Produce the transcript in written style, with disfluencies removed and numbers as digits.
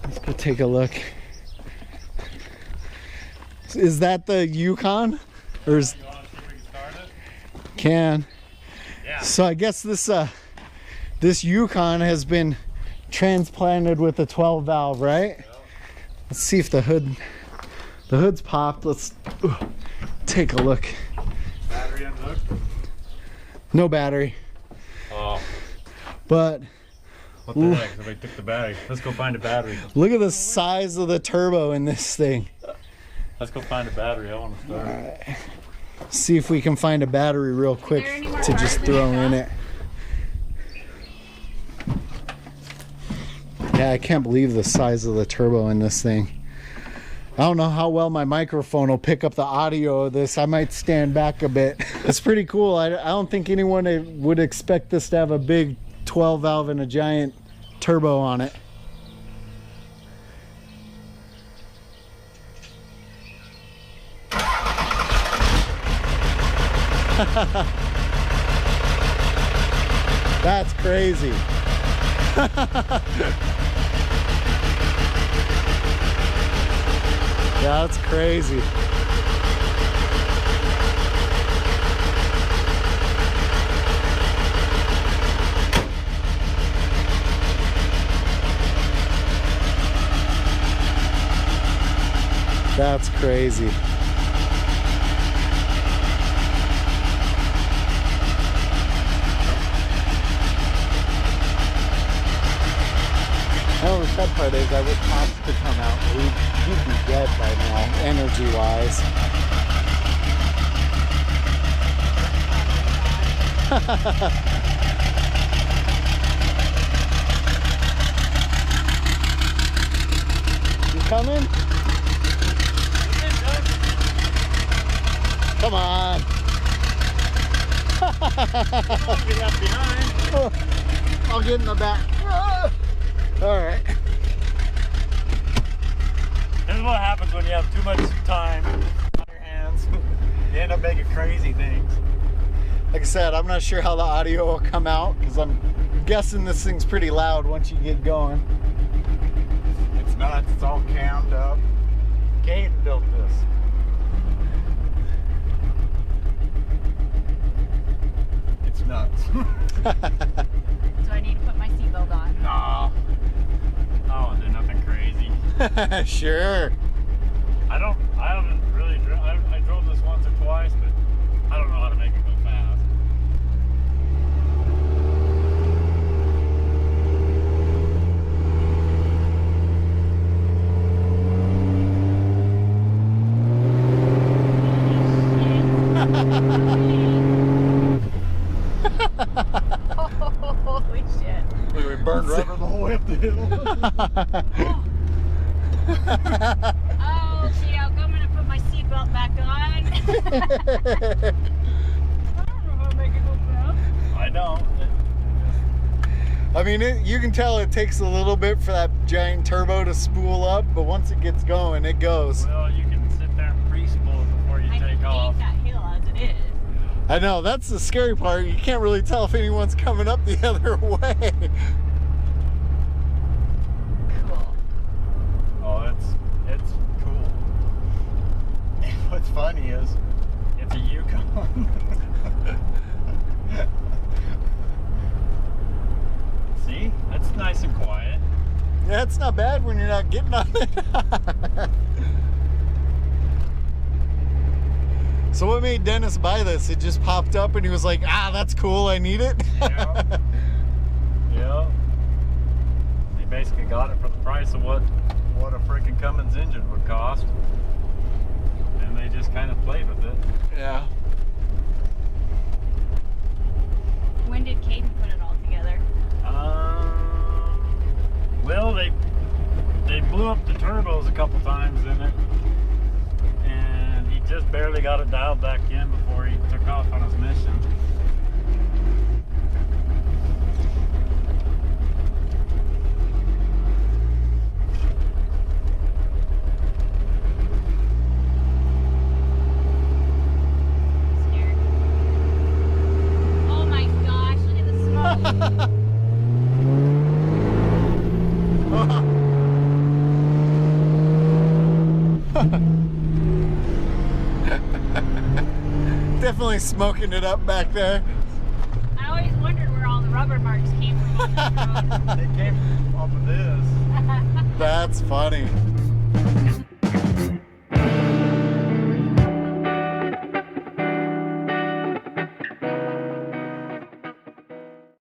Let's go take a look. Is that the Yukon? Or is... You want to see if we can start it? Can. Yeah. So I guess this Yukon has been transplanted with a 12 valve, right? Yeah. Let's see if the hood's popped. Let's take a look. Battery unhooked? No battery. Oh. But What the heck? Somebody took the battery. Let's go find a battery. look at the size of the turbo in this thing. Let's go find a battery. I want to start. Alright. See if we can find a battery real quick to just throw in it. Yeah, I can't believe the size of the turbo in this thing. I don't know how well my microphone will pick up the audio of this. I might stand back a bit. It's pretty cool. I don't think anyone would expect this to have a big 12 valve and a giant turbo on it. That's crazy. Yeah, that's crazy. That's crazy. Well, the sad part is I wish Pops could come out. He'd be dead by now, energy-wise. You coming? Come on. Don't be left behind. I'll get in the back. All right. This is what happens when you have too much time on your hands. You end up making crazy things. Like I said, I'm not sure how the audio will come out because I'm guessing this thing's pretty loud once you get going. It's nuts. It's all cammed up. Caden built this. It's nuts. Do I need to put my seatbelt on? No. Oh, do nothing crazy. Sure. I haven't really I drove this once or twice, but I don't know how to make it go fast. Holy shit. We burned rubber the whole way up the hill. Oh, see, I'm gonna put my seatbelt back on. I don't know how to make it go fast. I don't. I mean, you can tell it takes a little bit for that giant turbo to spool up, but once it gets going, it goes. Well, you can sit there and pre-spool it before you take off. I hate that hill as it is. I know, that's the scary part. You can't really tell if anyone's coming up the other way. Cool. Oh, it's cool. What's funny is it's a Yukon. See? That's nice and quiet. Yeah, it's not bad when you're not getting on it. So what made Dennis buy this? It just popped up and he was like, ah, that's cool, I need it. Yeah. Yeah. He basically got it for the price of what a freaking Cummins engine would cost. And they just kind of played with it. Yeah. When did Caden put it all together? Well, they blew up the turbos a couple times in it. And he just barely got it dialed back in before he took off on his mission. Definitely smoking it up back there. I always wondered where all the rubber marks came from on this road. They came off of this. That's funny.